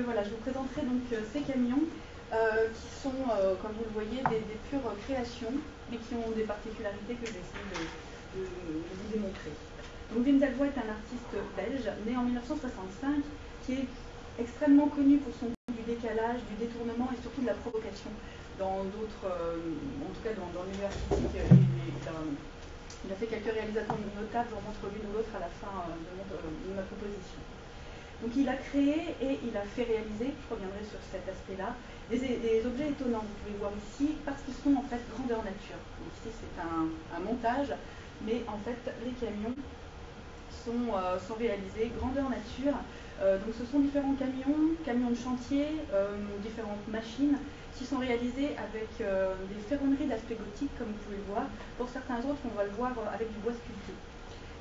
Voilà, je vous présenterai donc ces camions qui sont, comme vous le voyez, des pures créations, mais qui ont des particularités que je vais essayer de vous démontrer. Donc Wim Delvoye est un artiste belge, né en 1965, qui est extrêmement connu pour son goût du décalage, du détournement et surtout de la provocation. Dans d'autres, en tout cas dans le milieu artistique, il a fait quelques réalisations notables, j'en montre l'une ou l'autre à la fin de ma proposition. Donc il a créé et il a fait réaliser, je reviendrai sur cet aspect-là, des objets étonnants, vous pouvez voir ici, parce qu'ils sont en fait grandeur nature. Donc ici c'est un montage, mais en fait les camions sont réalisés grandeur nature. Donc ce sont différents camions de chantier, différentes machines qui sont réalisées avec des ferronneries d'aspect gothique, comme vous pouvez le voir. Pour certains autres, on va le voir avec du bois sculpté.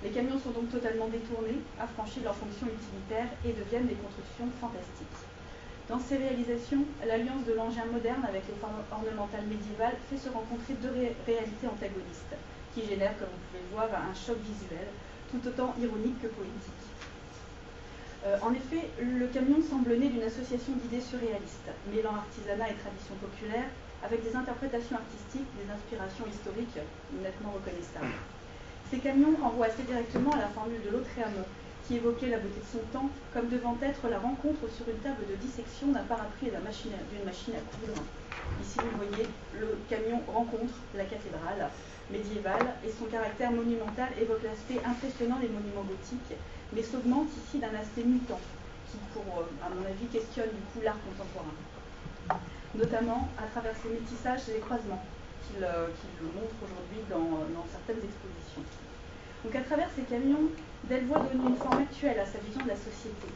Les camions sont donc totalement détournés, affranchis de leur fonction utilitaire et deviennent des constructions fantastiques. Dans ces réalisations, l'alliance de l'engin moderne avec les formes ornementales médiévales fait se rencontrer deux réalités antagonistes, qui génèrent, comme vous pouvez le voir, un choc visuel, tout autant ironique que poétique. En effet, le camion semble né d'une association d'idées surréalistes, mêlant artisanat et tradition populaire, avec des interprétations artistiques, des inspirations historiques nettement reconnaissables. Ces camions renvoient assez directement à la formule de Lautréamont, qui évoquait la beauté de son temps, comme devant être la rencontre sur une table de dissection d'un parapluie et d'une machine à coudre. Ici, vous voyez, le camion rencontre la cathédrale médiévale et son caractère monumental évoque l'aspect impressionnant des monuments gothiques, mais s'augmente ici d'un aspect mutant, qui, à mon avis, questionne du coup l'art contemporain. Notamment à travers ses métissages et les croisements qu'il montre aujourd'hui dans certaines expositions. Donc à travers ces camions, Delvoye donne une forme actuelle à sa vision de la société.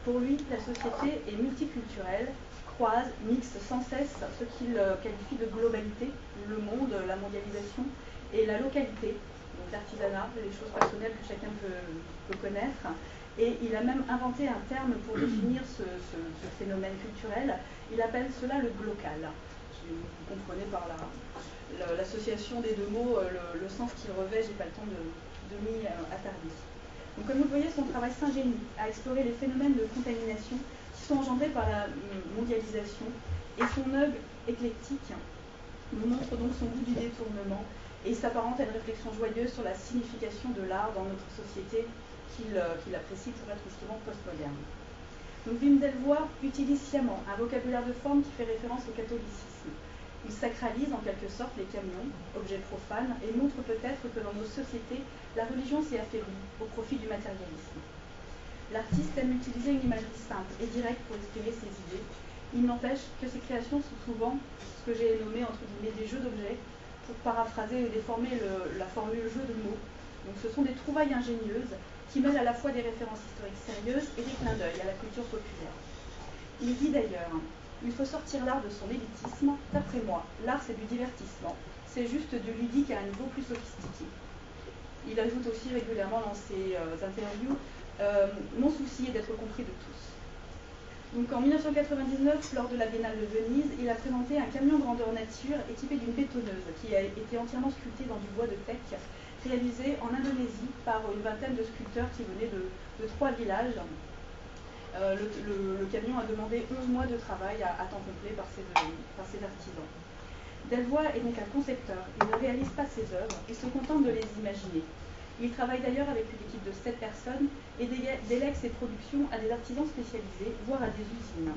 Pour lui, la société est multiculturelle, croise, mixe sans cesse ce qu'il qualifie de globalité, le monde, la mondialisation, et la localité, donc l'artisanat, les choses personnelles que chacun peut connaître. Et il a même inventé un terme pour définir ce phénomène culturel. Il appelle cela le glocal. Vous comprenez par l'association des deux mots le sens qu'il revêt, j'ai pas le temps de m'y attarder. Donc comme vous le voyez, son travail s'ingénie à explorer les phénomènes de contamination qui sont engendrés par la mondialisation, et son œuvre éclectique nous montre donc son goût du détournement et s'apparente à une réflexion joyeuse sur la signification de l'art dans notre société qu'il apprécie pour être justement postmoderne. Donc Wim Delvoye utilise sciemment un vocabulaire de forme qui fait référence au catholicisme. Il sacralise en quelque sorte les camions, objets profanes, et montre peut-être que dans nos sociétés, la religion s'est affaiblie au profit du matérialisme. L'artiste aime utiliser une imagerie simple et directe pour exprimer ses idées. Il n'empêche que ses créations sont souvent ce que j'ai nommé entre guillemets des jeux d'objets, pour paraphraser et déformer la formule jeu de mots. Donc ce sont des trouvailles ingénieuses qui mêlent à la fois des références historiques sérieuses et des clins d'œil à la culture populaire. Il dit d'ailleurs: il faut sortir l'art de son élitisme. D'après moi, l'art c'est du divertissement. C'est juste du ludique à un niveau plus sophistiqué. Il ajoute aussi régulièrement dans ses interviews mon souci est d'être compris de tous. Donc en 1999, lors de la Biennale de Venise, il a présenté un camion grandeur nature équipé d'une bétonneuse qui a été entièrement sculptée dans du bois de teck, réalisé en Indonésie par une vingtaine de sculpteurs qui venaient de 3 villages. Le camion a demandé 11 mois de travail à temps complet par ses artisans. Delvoye est donc un concepteur. Il ne réalise pas ses œuvres, il se contente de les imaginer. Il travaille d'ailleurs avec une équipe de 7 personnes et délègue ses productions à des artisans spécialisés, voire à des usines.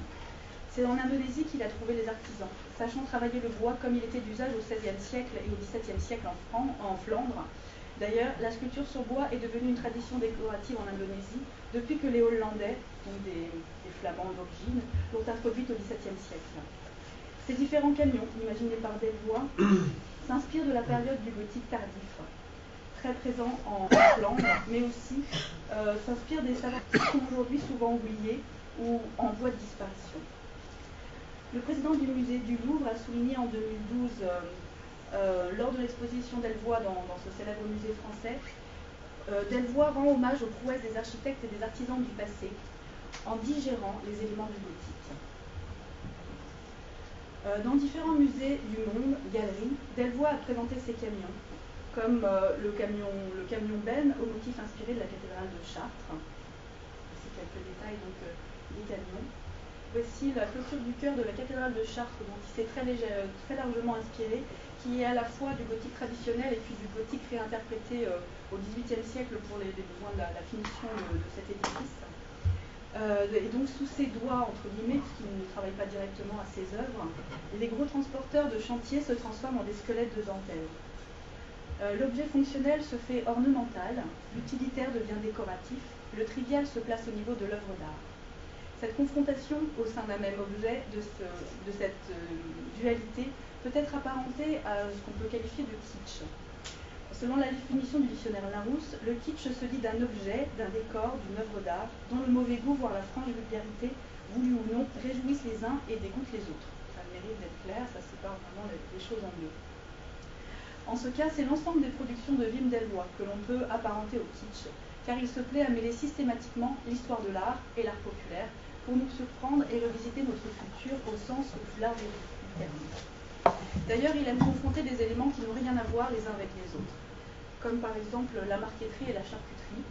C'est en Indonésie qu'il a trouvé les artisans, sachant travailler le bois comme il était d'usage au XVIe siècle et au XVIIe siècle en Flandre. D'ailleurs, la sculpture sur bois est devenue une tradition décorative en Indonésie depuis que les Hollandais, donc des Flamands d'origine, l'ont introduite au XVIIe siècle. Ces différents camions, imaginés par Delvoye, s'inspirent de la période du gothique tardif, très présent en Flandre, mais aussi s'inspirent des savoirs qui sont aujourd'hui souvent oubliés ou en voie de disparition. Le président du musée du Louvre a souligné en 2012, lors de l'exposition Delvoye dans ce célèbre musée français, Delvoye rend hommage aux prouesses des architectes et des artisans du passé en digérant les éléments du gothique. Dans différents musées du monde, galeries, Delvoye a présenté ses camions. comme le camion Ben au motif inspiré de la cathédrale de Chartres. Voici quelques détails donc, des camions. Voici la clôture du chœur de la cathédrale de Chartres, dont il s'est très largement inspiré, qui est à la fois du gothique traditionnel et puis du gothique réinterprété au XVIIIe siècle pour les besoins de la finition de cet édifice. Et donc sous ses doigts, entre guillemets, qui ne travaille pas directement à ses œuvres, les gros transporteurs de chantier se transforment en des squelettes de dentelle. L'objet fonctionnel se fait ornemental, l'utilitaire devient décoratif, le trivial se place au niveau de l'œuvre d'art. Cette confrontation au sein d'un même objet, de cette dualité, peut être apparentée à ce qu'on peut qualifier de kitsch. Selon la définition du dictionnaire Larousse, le kitsch se dit d'un objet, d'un décor, d'une œuvre d'art, dont le mauvais goût, voire la franche vulgarité, voulu ou non, réjouissent les uns et dégoûtent les autres. Ça mérite d'être clair, ça sépare vraiment les choses en deux. En ce cas, c'est l'ensemble des productions de Wim Delvoye que l'on peut apparenter au kitsch, car il se plaît à mêler systématiquement l'histoire de l'art et l'art populaire pour nous surprendre et revisiter notre culture au sens le plus large du terme. D'ailleurs, il aime confronter des éléments qui n'ont rien à voir les uns avec les autres, comme par exemple la marqueterie et la charcuterie,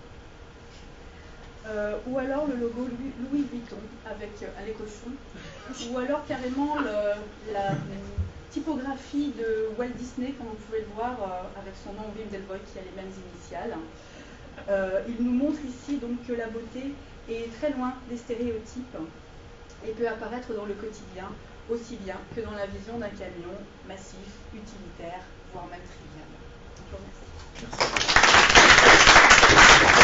ou alors le logo Louis Vuitton avec les cochons, ou alors carrément la typographie de Walt Disney, comme vous pouvez le voir, avec son nom Wim Delvoye qui a les mêmes initiales. Il nous montre ici donc que la beauté est très loin des stéréotypes et peut apparaître dans le quotidien aussi bien que dans la vision d'un camion massif, utilitaire, voire même trivial. Je vous remercie. Merci.